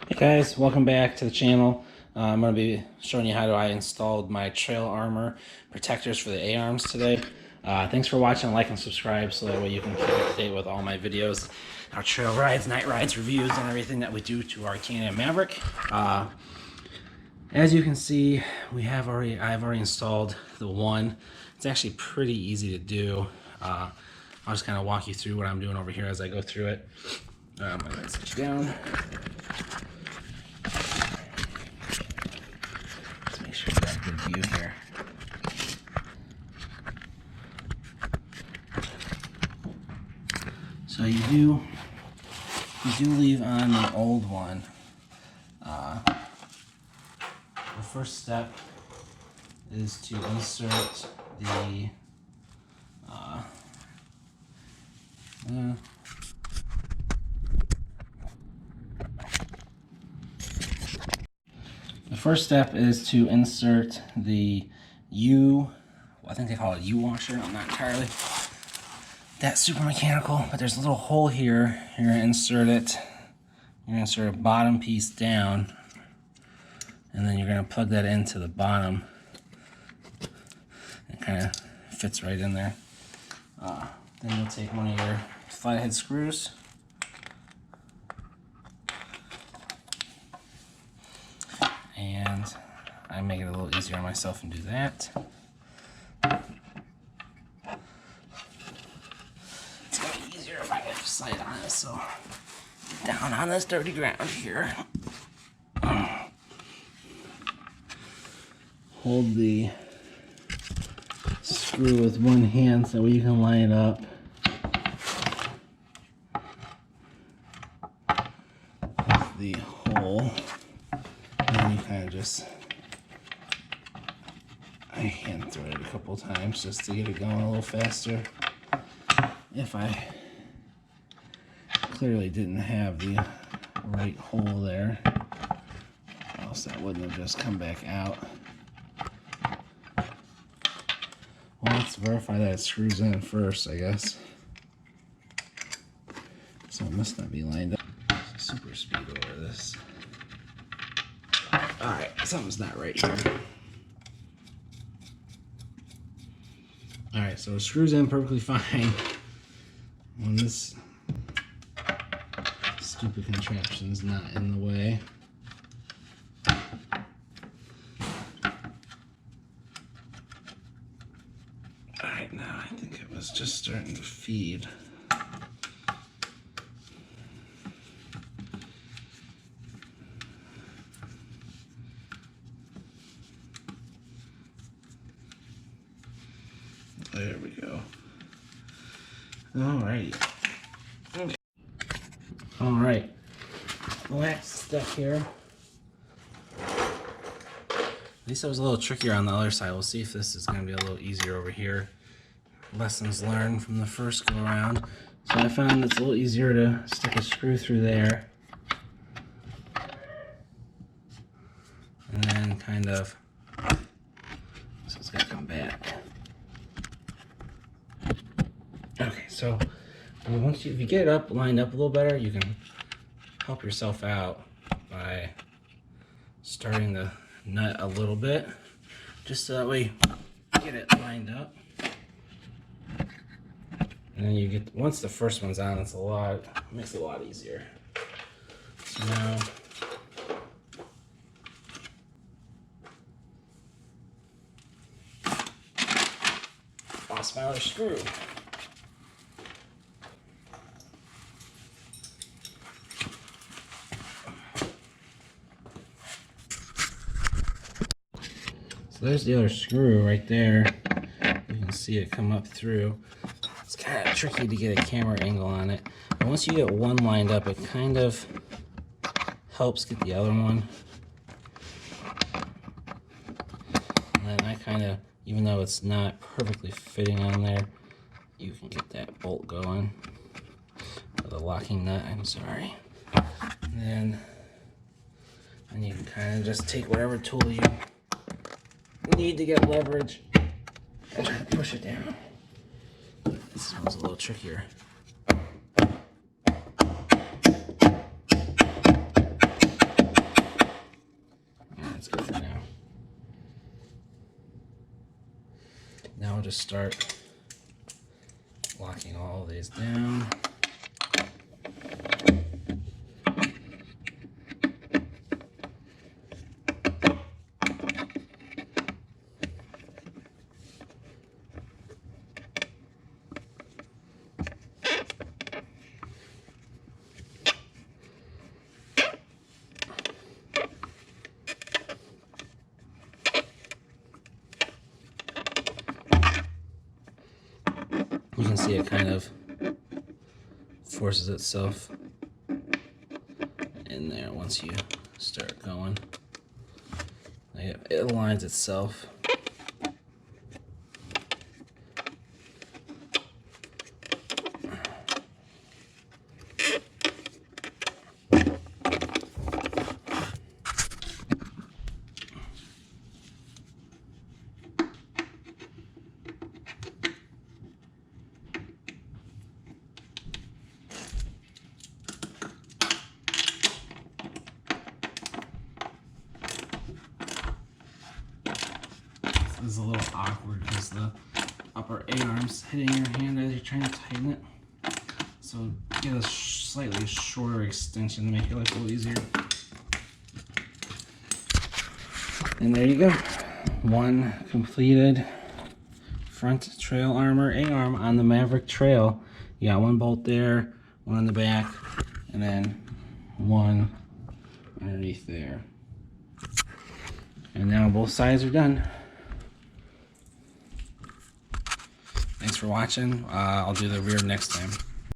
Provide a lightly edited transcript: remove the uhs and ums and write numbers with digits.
Hey guys, welcome back to the channel. I'm going to be showing you how I installed my trail armor protectors for the A-arms today. Thanks for watching, like and subscribe so that way you can keep up to date with all my videos, our trail rides, night rides, reviews, and everything that we do to our Can-Am Maverick. As you can see, I've already installed the one. It's actually pretty easy to do. I'll just kind of walk you through what I'm doing over here as I go through it. I'm going to switch down. Let's make sure we got a good view here. So you do leave on the old one. The first step is to insert the I think they call it U-washer, I'm not entirely that super mechanical, but there's a little hole here. You're gonna insert it. You're gonna insert a bottom piece down, and then you're gonna plug that into the bottom. It kind of fits right in there. Then you'll take one of your flathead screws. And I make it a little easier on myself and do that. It's gonna be easier if I get sight on it, so down on this dirty ground here. Hold the screw with one hand so you can line it up. With the hole. And then you kind of just, I hand thread it a couple times just to get it going a little faster. If I clearly didn't have the right hole there, else that wouldn't have just come back out. Well, let's verify that it screws in first, I guess. So it must not be lined up. Super speed over this. Alright, something's not right here. Alright, so it screws in perfectly fine when this stupid contraption's not in the way. Alright, now I think it was just starting to feed. There we go. Alrighty. Okay. Alright. The last step here. At least it was a little trickier on the other side. We'll see if this is going to be a little easier over here. Lessons learned from the first go around. So I found it's a little easier to stick a screw through there. And then kind of, so it's got to come back. Okay, so if you get it up, lined up a little better, you can help yourself out by starting the nut a little bit, just so that way you get it lined up. And then you get, once the first one's on, it makes it a lot easier. So now, lost my other screw. So there's the other screw right there. You can see it come up through. It's kind of tricky to get a camera angle on it. But once you get one lined up, it kind of helps get the other one. And then I kind of, even though it's not perfectly fitting on there, you can get that bolt going. Or the locking nut, I'm sorry. And then you can kind of just take whatever tool you need to get leverage and try to push it down. This one's a little trickier. I'll just start locking all of these down. You can see it kind of forces itself in there once you start going. It aligns itself. This is a little awkward because the upper A-arm's hitting your hand as you're trying to tighten it. So get a slightly shorter extension to make your life a little easier. And there you go. One completed front trail armor A-arm on the Maverick trail. You got one bolt there, one on the back, and then one underneath there. And now both sides are done. Thanks for watching. I'll do the rear next time.